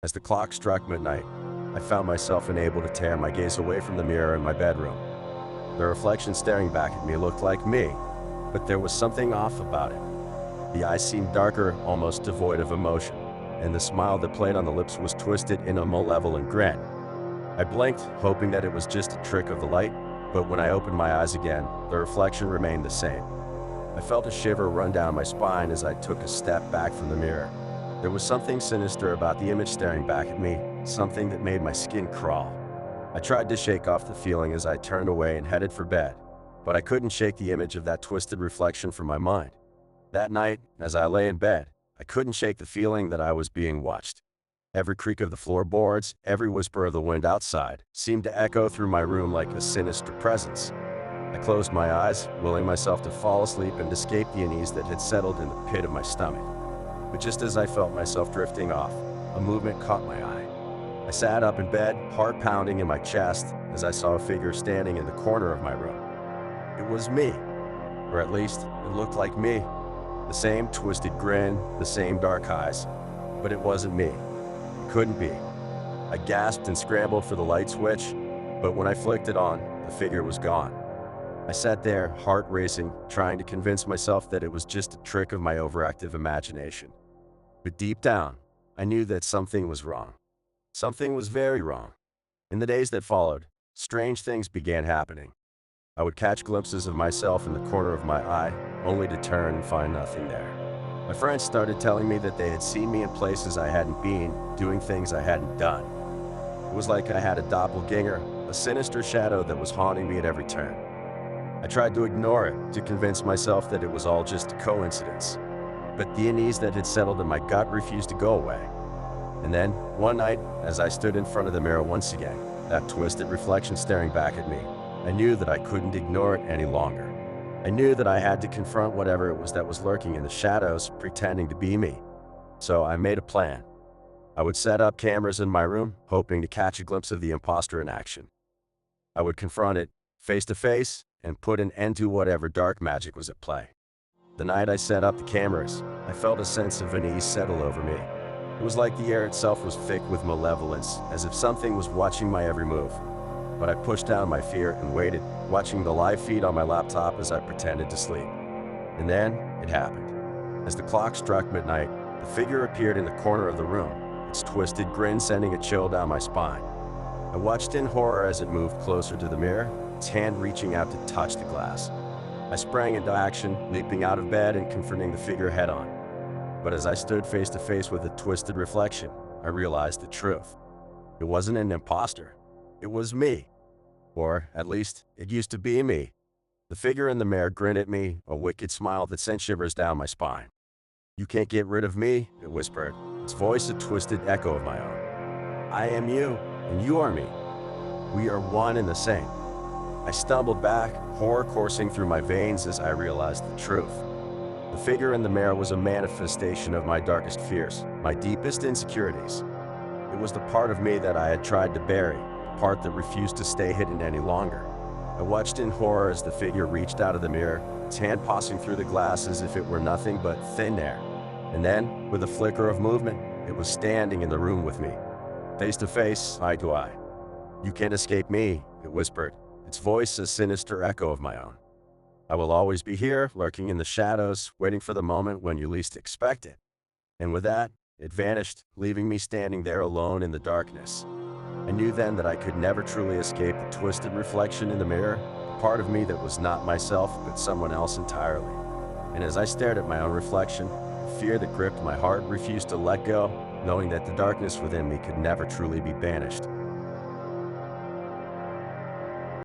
As the clock struck midnight, I found myself unable to tear my gaze away from the mirror in my bedroom. The reflection staring back at me looked like me, but there was something off about it. The eyes seemed darker, almost devoid of emotion, and the smile that played on the lips was twisted in a malevolent grin. I blinked, hoping that it was just a trick of the light, but when I opened my eyes again, the reflection remained the same. I felt a shiver run down my spine as I took a step back from the mirror. There was something sinister about the image staring back at me, something that made my skin crawl. I tried to shake off the feeling as I turned away and headed for bed, but I couldn't shake the image of that twisted reflection from my mind. That night, as I lay in bed, I couldn't shake the feeling that I was being watched. Every creak of the floorboards, every whisper of the wind outside, seemed to echo through my room like a sinister presence. I closed my eyes, willing myself to fall asleep and escape the unease that had settled in the pit of my stomach. But just as I felt myself drifting off, a movement caught my eye. I sat up in bed, heart pounding in my chest, as I saw a figure standing in the corner of my room. It was me, or at least, it looked like me. The same twisted grin, the same dark eyes, but it wasn't me. It couldn't be. I gasped and scrambled for the light switch, but when I flicked it on, the figure was gone. I sat there, heart racing, trying to convince myself that it was just a trick of my overactive imagination. But deep down, I knew that something was wrong. Something was very wrong. In the days that followed, strange things began happening. I would catch glimpses of myself in the corner of my eye, only to turn and find nothing there. My friends started telling me that they had seen me in places I hadn't been, doing things I hadn't done. It was like I had a doppelganger, a sinister shadow that was haunting me at every turn. I tried to ignore it, to convince myself that it was all just a coincidence. But the unease that had settled in my gut refused to go away. And then, one night, as I stood in front of the mirror once again, that twisted reflection staring back at me, I knew that I couldn't ignore it any longer. I knew that I had to confront whatever it was that was lurking in the shadows, pretending to be me. So I made a plan. I would set up cameras in my room, hoping to catch a glimpse of the imposter in action. I would confront it, face to face, and put an end to whatever dark magic was at play. The night I set up the cameras, I felt a sense of unease settle over me. It was like the air itself was thick with malevolence, as if something was watching my every move. But I pushed down my fear and waited, watching the live feed on my laptop as I pretended to sleep. And then, it happened. As the clock struck midnight, the figure appeared in the corner of the room, its twisted grin sending a chill down my spine. I watched in horror as it moved closer to the mirror, its hand reaching out to touch the glass. I sprang into action, leaping out of bed and confronting the figure head-on. But as I stood face to face with the twisted reflection, I realized the truth. It wasn't an imposter. It was me. Or, at least, it used to be me. The figure in the mirror grinned at me, a wicked smile that sent shivers down my spine. "You can't get rid of me," it whispered, its voice a twisted echo of my own. "I am you, and you are me. We are one and the same." I stumbled back, horror coursing through my veins as I realized the truth. The figure in the mirror was a manifestation of my darkest fears, my deepest insecurities. It was the part of me that I had tried to bury, the part that refused to stay hidden any longer. I watched in horror as the figure reached out of the mirror, its hand passing through the glass as if it were nothing but thin air. And then, with a flicker of movement, it was standing in the room with me, face to face, eye to eye. "You can't escape me," it whispered, its voice a sinister echo of my own. "I will always be here, lurking in the shadows, waiting for the moment when you least expect it." And with that, it vanished, leaving me standing there alone in the darkness. I knew then that I could never truly escape the twisted reflection in the mirror, the part of me that was not myself but someone else entirely. And as I stared at my own reflection, the fear that gripped my heart refused to let go, knowing that the darkness within me could never truly be banished.